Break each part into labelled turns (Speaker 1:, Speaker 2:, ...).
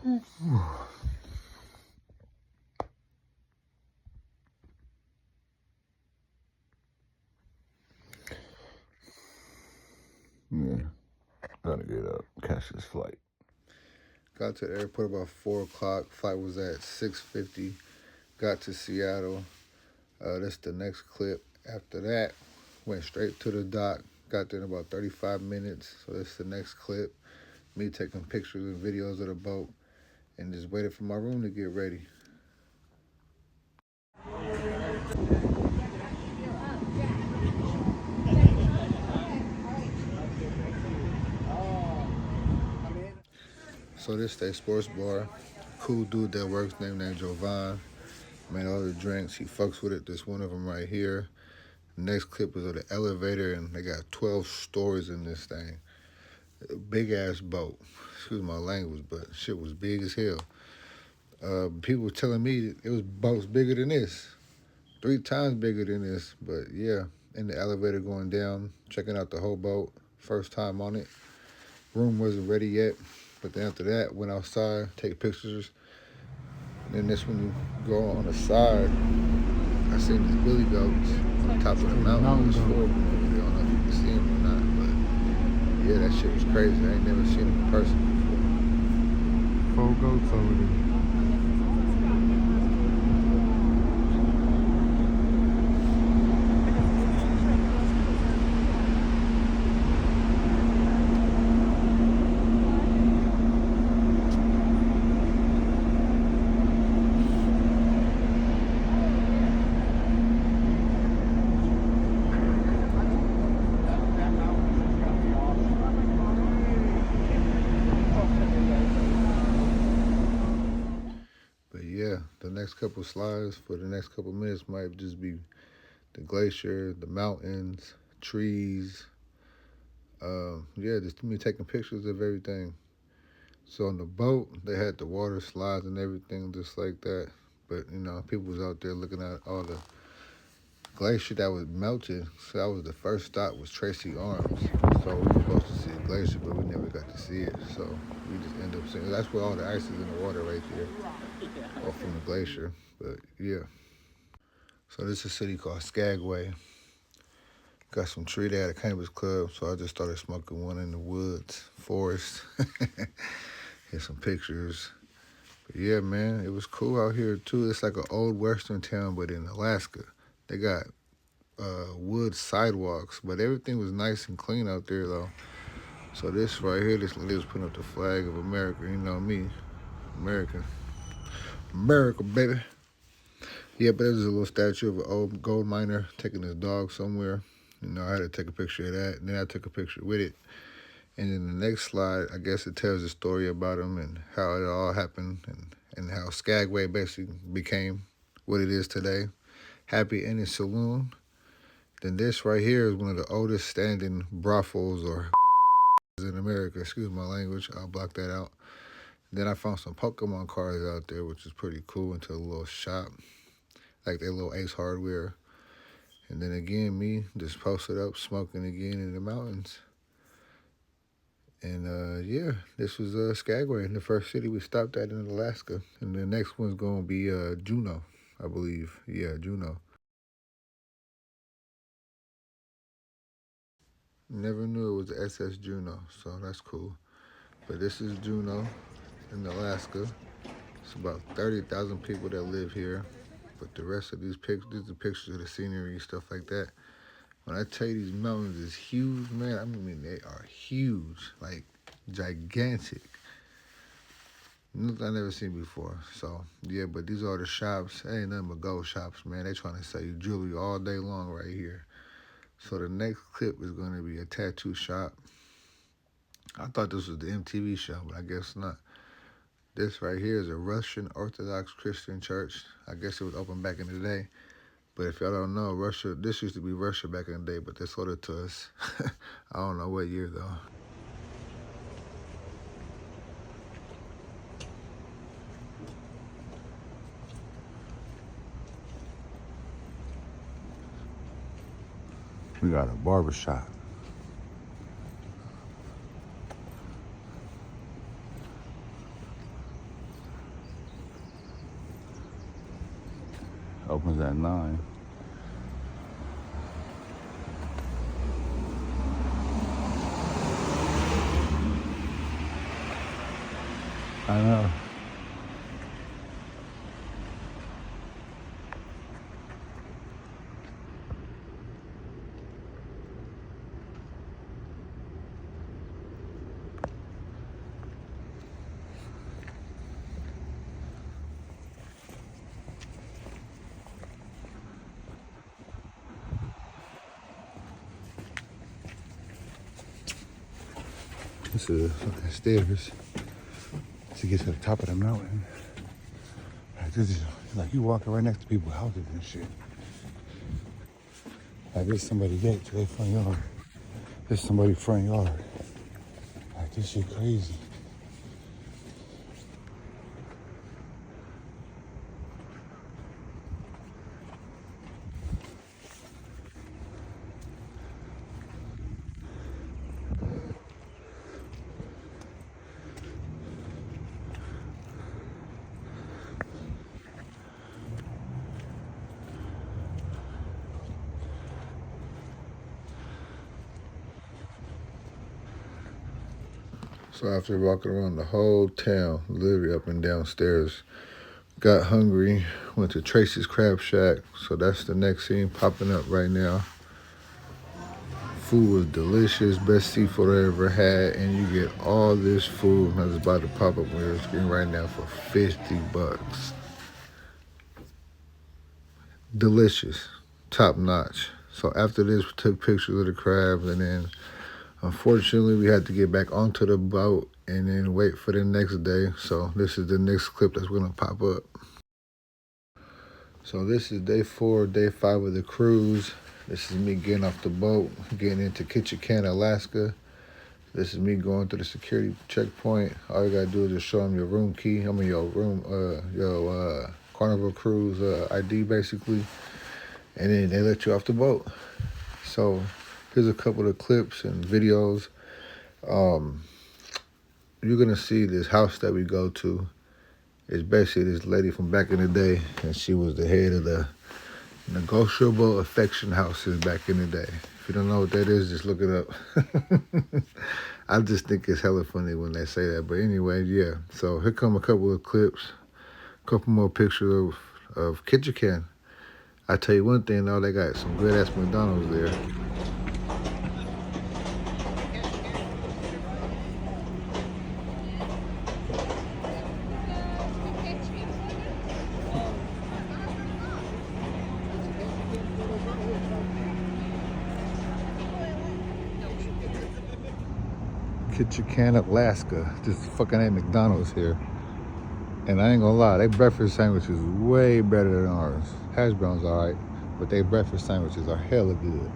Speaker 1: Yeah, gotta get up, catch this flight. Got to the airport about 4 o'clock. Flight was at 6:50. Got to Seattle. That's the next clip. After that, went straight to the dock. Got there in about 35 minutes. So that's the next clip. Me taking pictures and videos of the boat and just waited for my room to get ready. So this day sports bar. Cool dude that works named Jovan. Made all the drinks. He fucks with it. This one of them right here. Next clip was of the elevator, and they got 12 stories in this thing. A big ass boat. Excuse my language, but shit was big as hell. People were telling me it was boats bigger than this, 3 times bigger than this. But yeah, in the elevator going down, checking out the whole boat. First time on it. Room wasn't ready yet, but then after that, went outside, take pictures. And then this when you go on the side, I seen these billy goats on top of the mountain. There's 4 of them over there. I don't know if you can see them or not, but yeah, that shit was crazy. I ain't never seen them in person before.
Speaker 2: 4 goats over there.
Speaker 1: The next couple slides for the next couple minutes might just be the glacier, the mountains, trees. Just me taking pictures of everything. So on the boat, they had the water slides and everything just like that. But, people was out there looking at all the glacier that was melted. So that was the first stop was Tracy Arms. So we were supposed to see a glacier, but we never got to see it. So we just ended up seeing, that's where all the ice is in the water right there. Off from the glacier, but yeah. So this is a city called Skagway. Got some tree there at a cannabis club, so I just started smoking one in the woods, forest. Get some pictures. But yeah, man, it was cool out here too. It's like an old western town, but in Alaska. They got wood sidewalks, but everything was nice and clean out there though. So this right here, this lady's putting up the flag of America. You know me, American. America, baby. Yeah, but there's a little statue of an old gold miner taking his dog somewhere. I had to take a picture of that. And then I took a picture with it. And then the next slide, I guess it tells the story about him and how it all happened and how Skagway basically became what it is today. Happy Ending Saloon. Then this right here is one of the oldest standing brothels or in America. Excuse my language. I'll block that out. Then I found some Pokemon cards out there, which is pretty cool, into a little shop, like their little Ace Hardware. And then again, me just posted up, smoking again in the mountains. And this was Skagway, the first city we stopped at in Alaska. And the next one's going to be Juneau, I believe. Yeah, Juneau. Never knew it was the SS Juneau, so that's cool. But this is Juneau in Alaska. It's about 30,000 people that live here. But the rest of these are pictures of the scenery and stuff like that. When I tell you these mountains is huge, man, I mean, they are huge, like gigantic. Nothing I've never seen before. So, yeah, but these are the shops. They ain't nothing but gold shops, man. They trying to sell you jewelry all day long right here. So the next clip is going to be a tattoo shop. I thought this was the MTV show, but I guess not. This right here is a Russian Orthodox Christian church. I guess it was open back in the day. But if y'all don't know, Russia, this used to be Russia back in the day, but they sold it to us. I don't know what year, though. We got a barber shop. Opens at 9. I know. This is fucking stairs to get to the top of the mountain. Like this is like you walking right next to people's houses and shit. Like this somebody's gate to their front yard. This somebody's front yard. Like this shit crazy. So after walking around the whole town, literally up and down stairs, got hungry, went to Tracy's Crab Shack. So that's the next scene popping up right now. Food was delicious, best seafood I ever had, and you get all this food that's about to pop up on your screen right now for $50. Delicious, top notch. So after this, we took pictures of the crabs, and then unfortunately, we had to get back onto the boat and then wait for the next day. So this is the next clip that's gonna pop up. So this is day 4, day 5 of the cruise. This is me getting off the boat, getting into Ketchikan, Alaska. This is me going through the security checkpoint. All you gotta do is just show them your room key. I mean your room, your Carnival cruise ID basically, and then they let you off the boat. So here's a couple of clips and videos. You're gonna see this house that we go to. It's basically this lady from back in the day, and she was the head of the negotiable affection houses back in the day. If you don't know what that is, just look it up. I just think it's hella funny when they say that. But anyway, yeah. So here come a couple of clips, a couple more pictures of Ketchikan. I tell you one thing though, they got some good ass McDonald's there. Ketchikan, Alaska. Just fucking ain't McDonald's here. And I ain't gonna lie, their breakfast sandwich is way better than ours. Hash browns alright, but their breakfast sandwiches are hella good.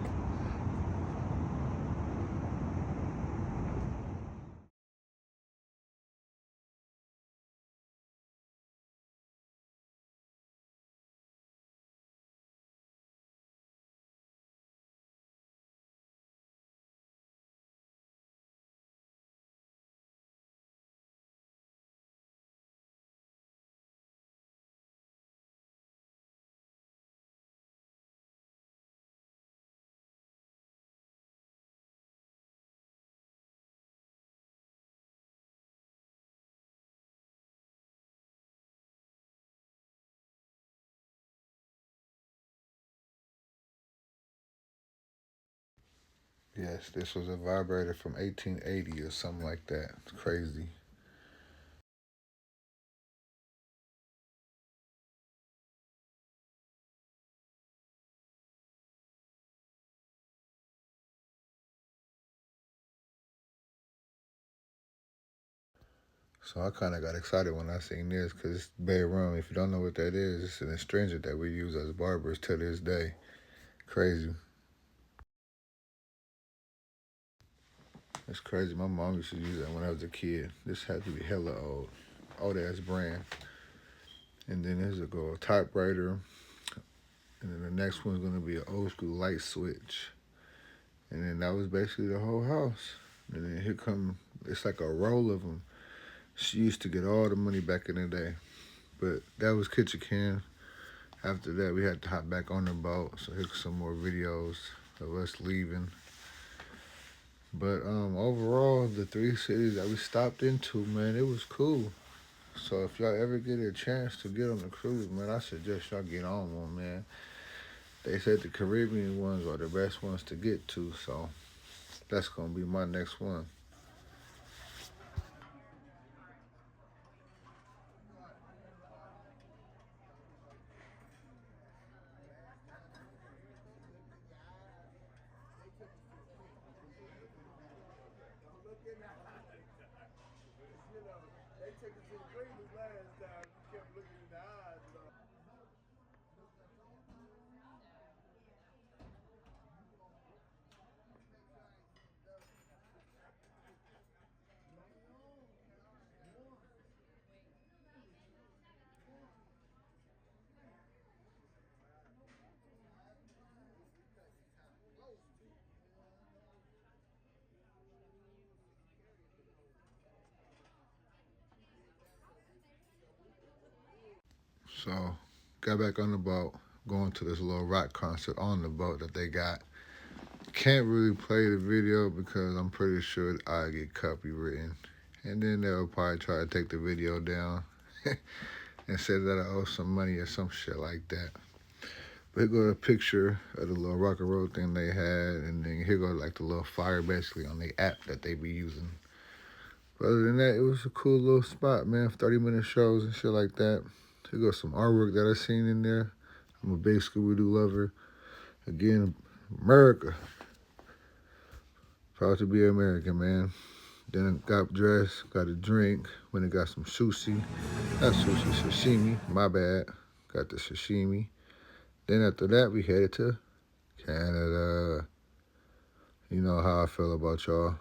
Speaker 1: Yes, this was a vibrator from 1880 or something like that. It's crazy. So I kind of got excited when I seen this because it's Bay Rum. If you don't know what that is, it's an astringent that we use as barbers to this day. Crazy. It's crazy. My mom used to use that when I was a kid. This had to be hella old. Old ass brand. And then there's a go typewriter. And then the next one's gonna be an old school light switch. And then that was basically the whole house. And then here come, it's like a roll of them. She used to get all the money back in the day. But that was Ketchikan. After that, we had to hop back on the boat. So here's some more videos of us leaving. But overall, the 3 cities that we stopped into, man, it was cool. So if y'all ever get a chance to get on a cruise, man, I suggest y'all get on one, man. They said the Caribbean ones are the best ones to get to, so that's gonna be my next one. So got back on the boat, going to this little rock concert on the boat that they got. Can't really play the video because I'm pretty sure I get copywritten. And then they'll probably try to take the video down and say that I owe some money or some shit like that. But here go a picture of the little rock and roll thing they had, and then here go like the little fire basically on the app that they be using. But other than that, it was a cool little spot, man. 30-minute shows and shit like that. Here goes some artwork that I seen in there. I'm a big Scooby-Doo lover. Again, America. Proud to be American, man. Then I got dressed, got a drink. Went and got some sushi. Not sushi, sashimi. My bad. Got the sashimi. Then after that, we headed to Canada. You know how I feel about y'all.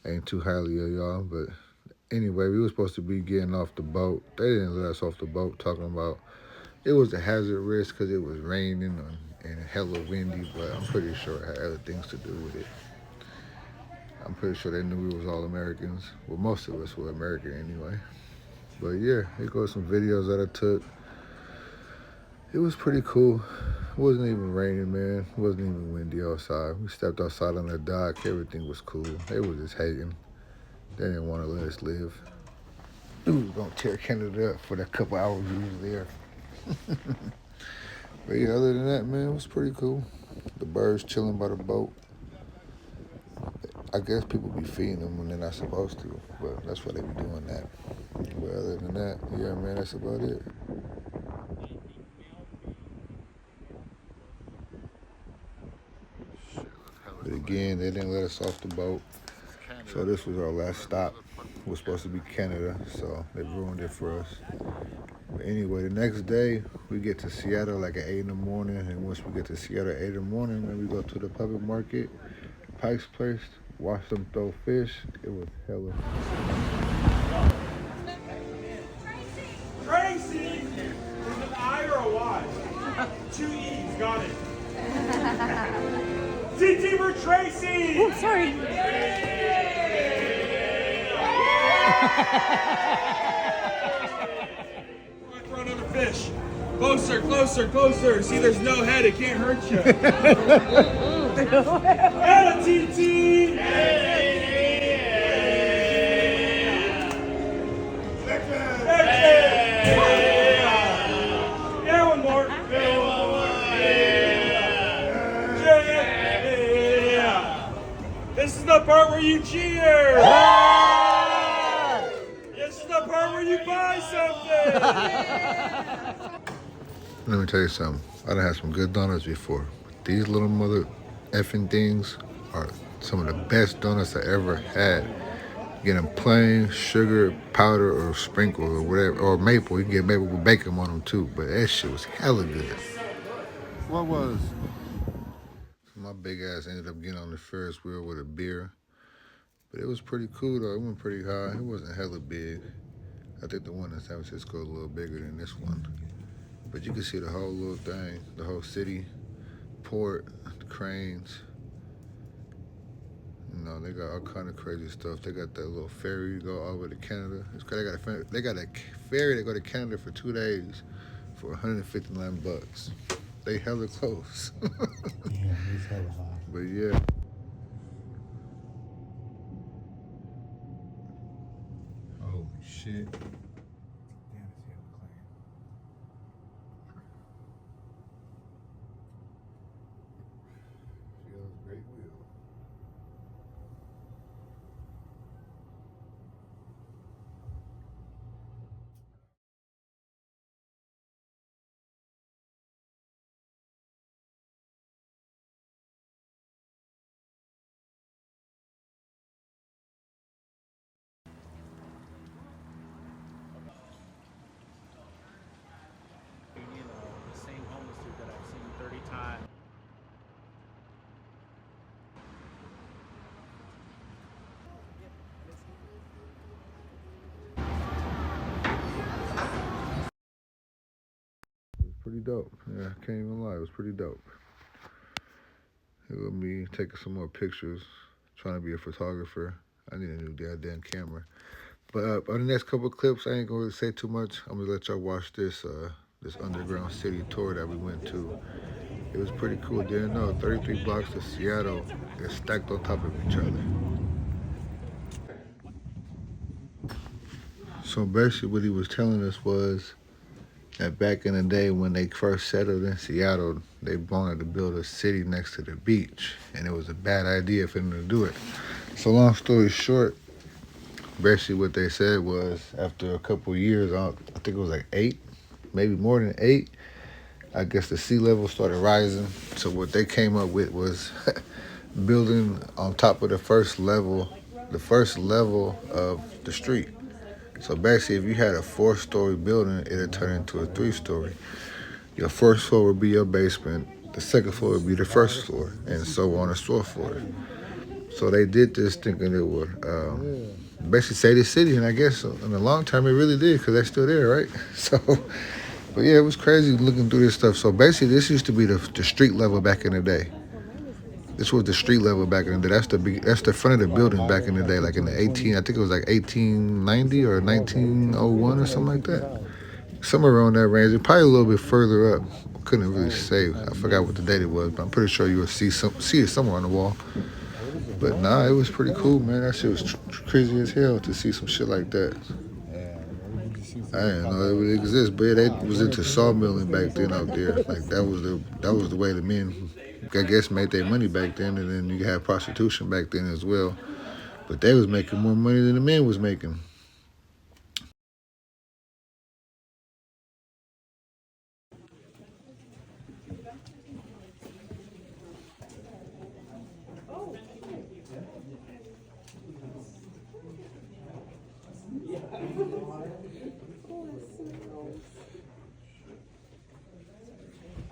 Speaker 1: Ain't too highly of y'all, but anyway, we were supposed to be getting off the boat. They didn't let us off the boat, talking about it was a hazard risk because it was raining and hella windy, but I'm pretty sure it had other things to do with it. I'm pretty sure they knew we was all Americans. Well, most of us were American anyway. But yeah, here goes some videos that I took. It was pretty cool. It wasn't even raining, man. It wasn't even windy outside. We stepped outside on the dock. Everything was cool. They were just hating. They didn't want to let us live. Dude was gonna tear Canada up for that couple hours we was there. But yeah, other than that, man, it was pretty cool. The birds chilling by the boat. I guess people be feeding them when they're not supposed to, but that's why they be doing that. But other than that, yeah, man, that's about it. But again, they didn't let us off the boat. So this was our last stop. It was supposed to be Canada, so they ruined it for us. But anyway, the next day, we get to Seattle like at 8 in the morning. And once we get to Seattle at 8 in the morning, then we go to the public market, Pike's Place, watch them throw fish. It was hella.
Speaker 2: Tracy! Is it an I or a Y? 2 E's, got it. TT for Tracy!
Speaker 3: Oh, sorry.
Speaker 2: Throw another fish. Closer, closer, closer. See, there's no head. It can't hurt you. And a TT! Yeah, one more. This is the part where you cheer. This is the part where you buy something.
Speaker 1: Let me tell you something. I done had some good donuts before. These little mother effing things are some of the best donuts I ever had. Get them plain, sugar, powder, or sprinkle, or whatever, or maple. You can get maple with bacon on them too, but that shit was hella good. What was? My big ass ended up getting on the Ferris wheel with a beer. But it was pretty cool though. It went pretty high. It wasn't hella big. I think the one in San Francisco is a little bigger than this one. But you can see the whole little thing, the whole city, port, the cranes. You know, they got all kind of crazy stuff. They got that little ferry to go all the way to Canada. They got a ferry that go to Canada for 2 days for $159. They hella close.
Speaker 3: Yeah, it's hella high.
Speaker 1: But yeah. Holy shit. Damn, it's hella clean. Feels great wheel.
Speaker 3: The same homeless dude that I've seen 30 times.
Speaker 1: It was pretty dope. Yeah, I can't even lie. It was pretty dope. It was me taking some more pictures, trying to be a photographer. I need a new goddamn camera. But on the next couple of clips, I ain't gonna really say too much. I'm gonna let y'all watch this underground city tour that we went to. It was pretty cool. Didn't know 33 blocks to Seattle is stacked on top of each other. So basically, what he was telling us was that back in the day when they first settled in Seattle, they wanted to build a city next to the beach, and it was a bad idea for them to do it. So long story short, basically what they said was after a couple of years, I think it was like 8, maybe more than 8, I guess the sea level started rising. So what they came up with was building on top of the first level of the street. So basically, if you had a 4-story building, it'd turn into a 3-story. Your first floor would be your basement. The second floor would be the first floor, and so on and so forth. So they did this thinking it would basically save the city, and I guess in the long term it really did because they're still there, right? So, but yeah, it was crazy looking through this stuff. So basically, this used to be the street level back in the day. This was the street level back in the day. That's the front of the building back in the day, like in the 18. I think it was like 1890 or 1901 or something like that. Somewhere around that range. Probably a little bit further up. Couldn't really say. I forgot what the date it was, but I'm pretty sure you would see it somewhere on the wall. But nah, it was pretty cool, man. That shit was crazy as hell to see some shit like that. I didn't know it would exist, but yeah, they was into sawmilling back then out there. Like that was the way the men, I guess, made their money back then, and then you had prostitution back then as well. But they was making more money than the men was making.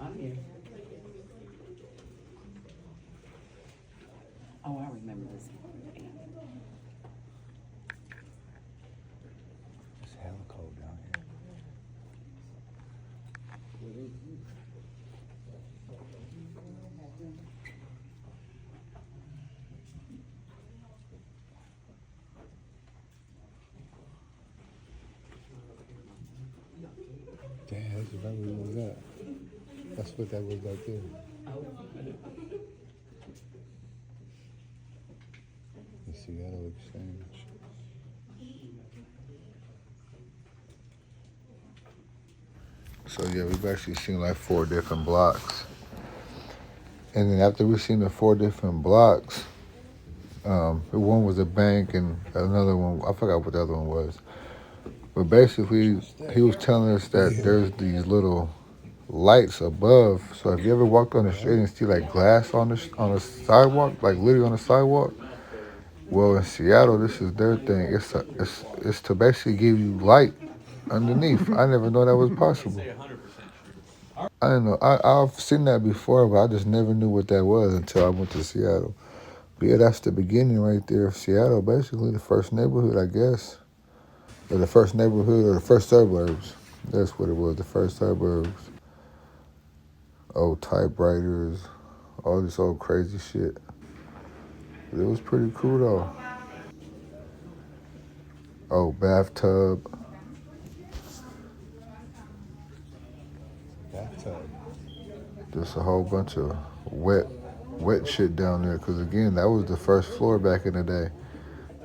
Speaker 4: I'm here. Oh, I remember this.
Speaker 3: It's hella cold down here.
Speaker 1: Damn, that's exactly what was that. That's what that was back there. The Seattle Exchange. So yeah, we've actually seen like 4 different blocks. And then after we seen the 4 different blocks, one was a bank and another one, I forgot what the other one was. But basically, he was telling us that there's these little lights above. So if you ever walked on the street and see like glass on the sidewalk, like literally on the sidewalk, well in Seattle, this is their thing. It's to basically give you light underneath. I never know that was possible. I didn't know. I've seen that before, but I just never knew what that was until I went to Seattle. But yeah, that's the beginning right there of Seattle. Basically, the first neighborhood, I guess, or the first neighborhood or the first suburbs. That's what it was. The first suburbs. Old typewriters, all this old crazy shit. But it was pretty cool though. Oh, bathtub. Just a whole bunch of wet shit down there. Cause again, that was the first floor back in the day.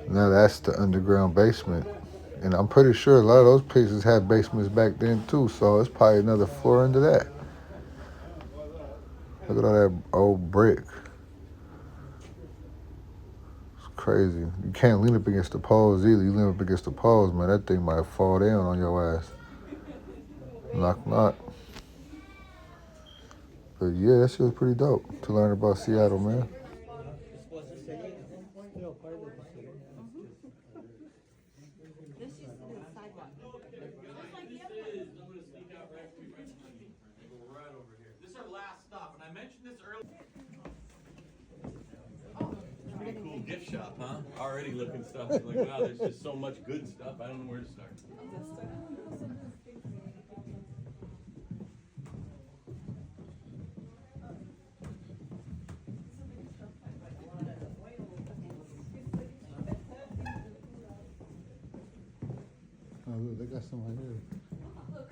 Speaker 1: Now that's the underground basement. And I'm pretty sure a lot of those places had basements back then too. So it's probably another floor under that. Look at all that old brick. It's crazy. You can't lean up against the poles either. You lean up against the poles, man, that thing might fall down on your ass. Knock, knock. But yeah, that shit was pretty dope to learn about Seattle, man.
Speaker 2: This is our last stop, and I mentioned this earlier. Pretty cool gift shop, huh? Already looking stuff. Like, wow, there's just so much good stuff. I don't know where to start.
Speaker 1: Oh, look, they got some right here.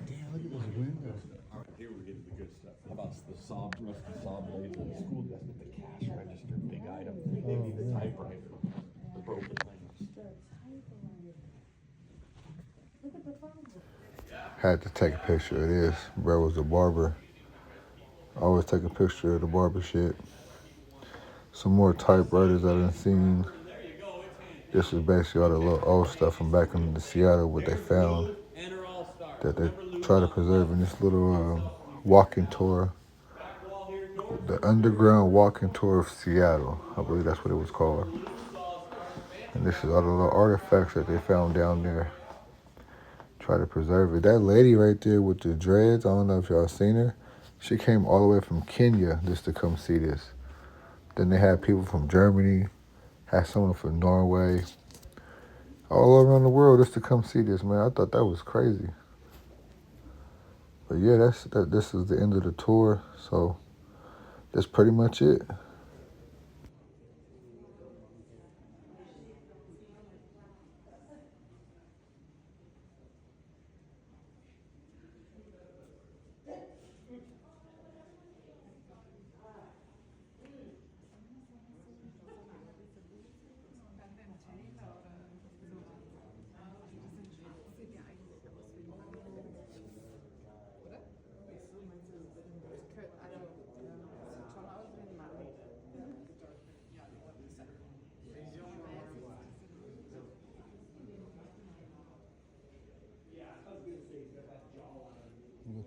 Speaker 1: Damn, look at this window.
Speaker 2: All right, here we get to the good stuff. How about the rusty saw blades and the school desk with the cash register, big item, maybe the typewriter, the broken things.
Speaker 1: Had to take a picture of this. Bro was a barber. Always take a picture of the barber shit. Some more typewriters I done seen. This is basically all the little old stuff from back in Seattle, what they found that they try to preserve in this little walking tour. The Underground Walking Tour of Seattle. I believe that's what it was called. And this is all the little artifacts that they found down there. Try to preserve it. That lady right there with the dreads, I don't know if y'all seen her. She came all the way from Kenya just to come see this. Then they had people from Germany, had someone from Norway, all around the world just to come see this, man. I thought that was crazy. But yeah, this is the end of the tour, so that's pretty much it.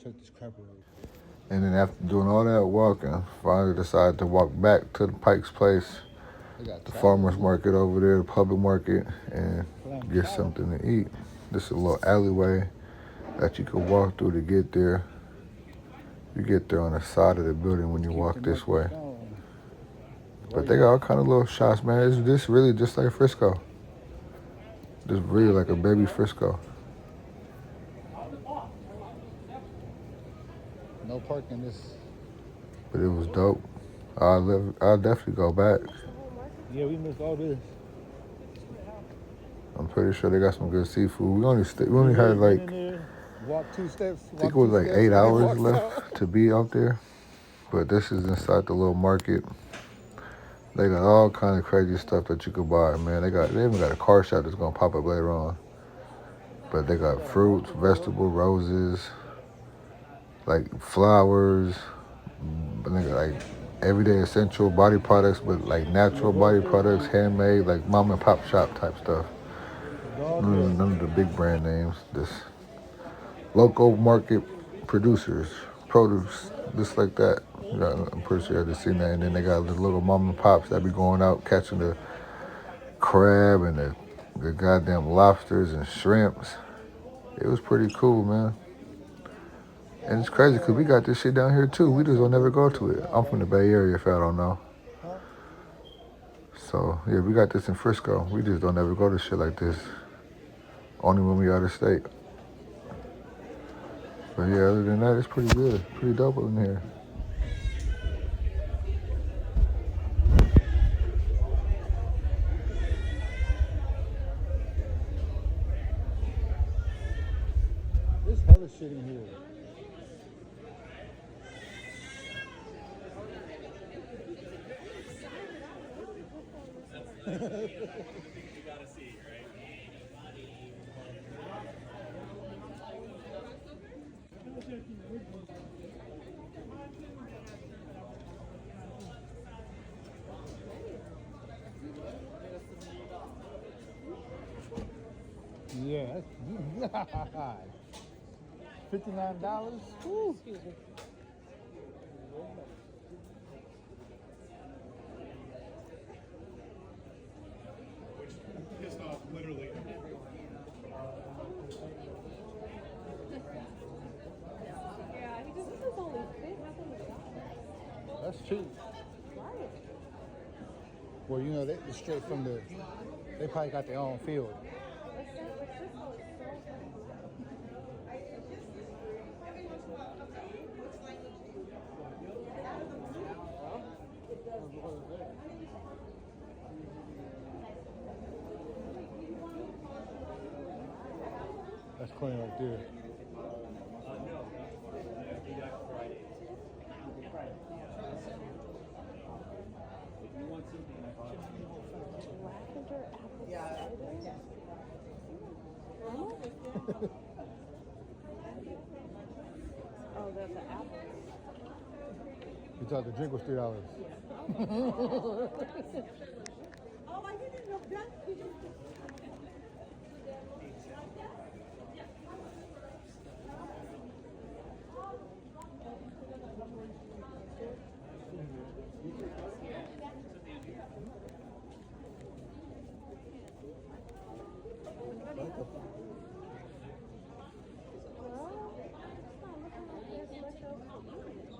Speaker 1: Check this crap out. And then after doing all that walking, finally decided to walk back to the Pike's Place, the farmer's market over there, the public market, and get something to eat. This is a little alleyway that you can walk through to get there. You get there on the side of the building when you walk this way. But they got all kind of little shops, man. Is this really just like Frisco? This really like a baby Frisco. No parking this. But it was dope. I'll definitely go back.
Speaker 5: Yeah, we missed all this.
Speaker 1: I'm pretty sure they got some good seafood. We only had like,
Speaker 5: walk 2 steps.
Speaker 1: I think it was like 8 hours left to be out there. But this is inside the little market. They got all kind of crazy stuff that you could buy, man. They even got a car shop that's gonna pop up later on. But they got fruits, vegetables, roses, like flowers, but they got like everyday essential body products, but like natural body products, handmade, like mom and pop shop type stuff. None of the big brand names. This local market producers, produce, just like that. I'm pretty sure I've seen that. And then they got the little mom and pops that be going out catching the crab and the goddamn lobsters and shrimps. It was pretty cool, man. And it's crazy because we got this shit down here too. We just don't never go to it. I'm from the Bay Area, if y'all don't know. So yeah, we got this in Frisco. We just don't ever go to shit like this. Only when we out of state. But yeah, other than that, it's pretty good. Pretty dope in here. There's hella shit in here.
Speaker 3: gotta see, right?
Speaker 5: Yeah, that's $59. Woo.
Speaker 6: Excuse me.
Speaker 2: Pissed off, literally.
Speaker 6: Yeah, he just, this is only $50.
Speaker 5: That's cheap.
Speaker 6: Right.
Speaker 5: Well, you know, it's straight from they probably got their own field. That's clean right there.
Speaker 6: Lavender apple cider? Oh, there's the apple.
Speaker 5: You thought the drink was $3.
Speaker 6: Oh, I didn't know that.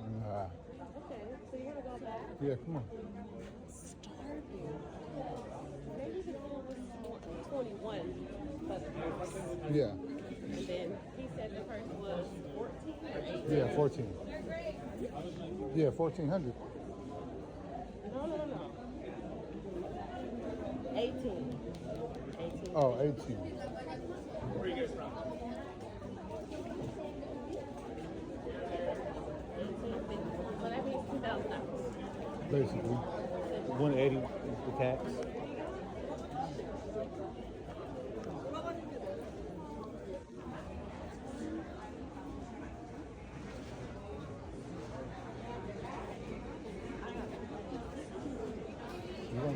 Speaker 5: Nah.
Speaker 6: Okay, so you're gonna go back?
Speaker 5: Yeah, come on.
Speaker 6: Starving. Maybe the bill was 21 for the purse.
Speaker 5: Yeah.
Speaker 6: And then he said the purse was 14 or 18.
Speaker 5: Yeah, 14. Yeah, 1400.
Speaker 6: No. 18. 18.
Speaker 5: Oh, 18.
Speaker 3: Where are you guys from?
Speaker 6: 18.50. Well, that means $2,000.
Speaker 5: Basically. 180 is the tax.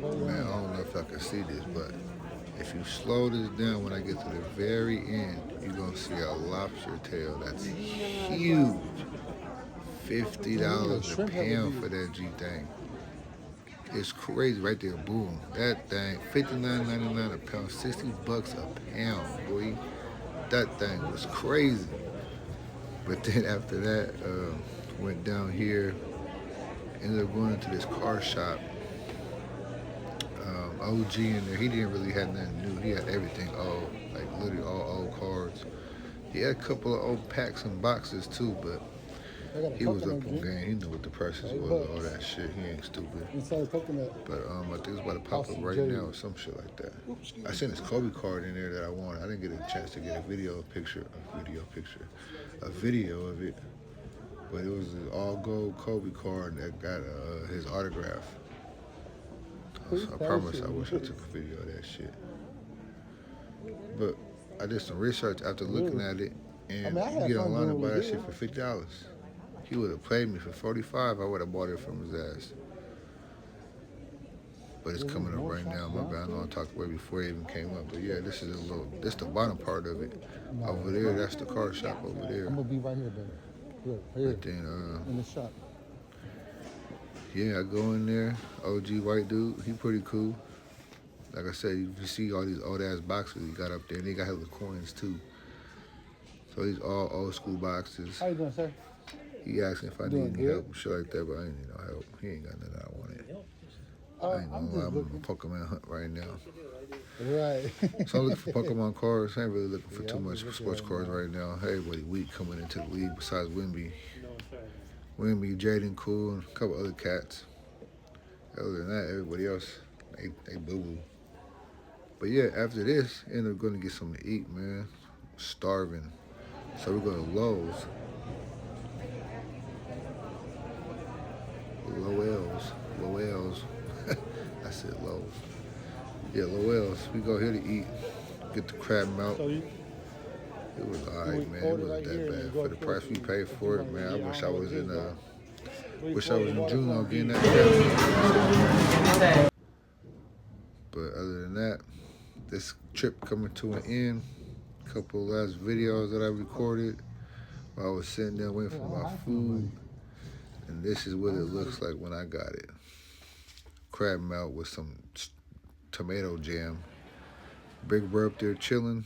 Speaker 1: Man, I don't know if I can see this, but if you slow this down when I get to the very end, you're gonna see a lobster tail that's huge. $50 a pound for that G thing. It's crazy right there, boom. That thing, $59.99 a pound, $60 a pound, boy. That thing was crazy. But then after that, went down here, ended up going into this car shop. OG in there, he didn't really have nothing new. He had everything old, like literally all old cars. He had a couple of old packs and boxes too, but he was up on game. He knew what the prices was, all that shit. He ain't stupid.
Speaker 5: Inside coconut.
Speaker 1: But I think it's about to pop up right now or some shit like that. I sent his Kobe card in there that I wanted. I didn't get a chance to get a video of it. But it was an all gold Kobe card that got his autograph. So I promise I wish I took a video of that shit. But I did some research after looking at it, and you get online and buy that shit for $50. He would have paid me for $45. I would have bought it from his ass. But it's coming up right now. My bad. I know I talked way before it even came up. But yeah, this is this the bottom part of it. Over there, that's the car shop over there.
Speaker 5: I'm gonna be right here, baby. Look, here.
Speaker 1: But then,
Speaker 5: in the shop.
Speaker 1: yeah, I go in there. OG white dude, he pretty cool. Like I said, you see all these old ass boxes he got up there, and they got hella coins too. So these all old school boxes.
Speaker 5: How you doing, sir?
Speaker 1: He asked me if I need any help and shit like that, but I ain't need no help. He ain't got nothing I wanted. I ain't gonna lie, I'm on a Pokemon hunt right now.
Speaker 5: Right.
Speaker 1: So I'm looking for Pokemon cards. I ain't really looking for too much sports cards right now. Everybody weak coming into the league besides Wimby. Wimby, Jaden, Cool, and a couple other cats. Other than that, everybody else, they boo-boo. But yeah, after this, end up going to get something to eat, man. Starving. So we're going to Lowell's. Lowell's. I said Lowell's. Yeah, Lowell's. We go here to eat, get the crab melt.
Speaker 5: So you
Speaker 1: It was
Speaker 5: we
Speaker 1: alright, man. It
Speaker 5: order
Speaker 1: wasn't
Speaker 5: right here
Speaker 1: that
Speaker 5: and then
Speaker 1: bad
Speaker 5: go
Speaker 1: for the
Speaker 5: across
Speaker 1: price we
Speaker 5: and
Speaker 1: paid
Speaker 5: if
Speaker 1: for
Speaker 5: you
Speaker 1: it,
Speaker 5: wanna
Speaker 1: man. I
Speaker 5: eat,
Speaker 1: wish I
Speaker 5: don't know
Speaker 1: was
Speaker 5: what
Speaker 1: in
Speaker 5: it is, though.
Speaker 1: wish I was in
Speaker 5: Water
Speaker 1: Juneau
Speaker 5: flowing
Speaker 1: getting
Speaker 5: deep.
Speaker 1: that crab. But other than that, this trip coming to an end. Couple last videos that I recorded while I was sitting there waiting for my food. And this is what it looks like when I got it. Crab melt with some tomato jam. Big bro up there chilling.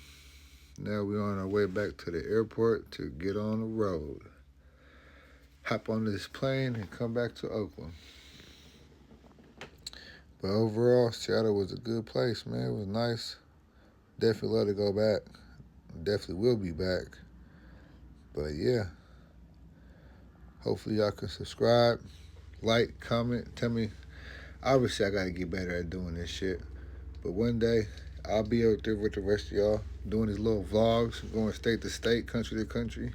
Speaker 1: Now we're on our way back to the airport to get on the road. Hop on this plane and come back to Oakland. But overall, Seattle was a good place, man. It was nice. Definitely love to go back. Definitely will be back. But yeah. Hopefully y'all can subscribe, like, comment, tell me. Obviously, I got to get better at doing this shit. But one day, I'll be out there with the rest of y'all doing these little vlogs, going state to state, country to country.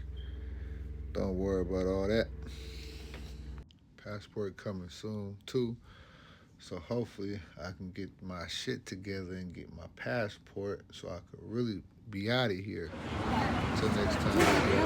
Speaker 1: Don't worry about all that. Passport coming soon, too. So hopefully, I can get my shit together and get my passport so I could really be out of here. Until next time.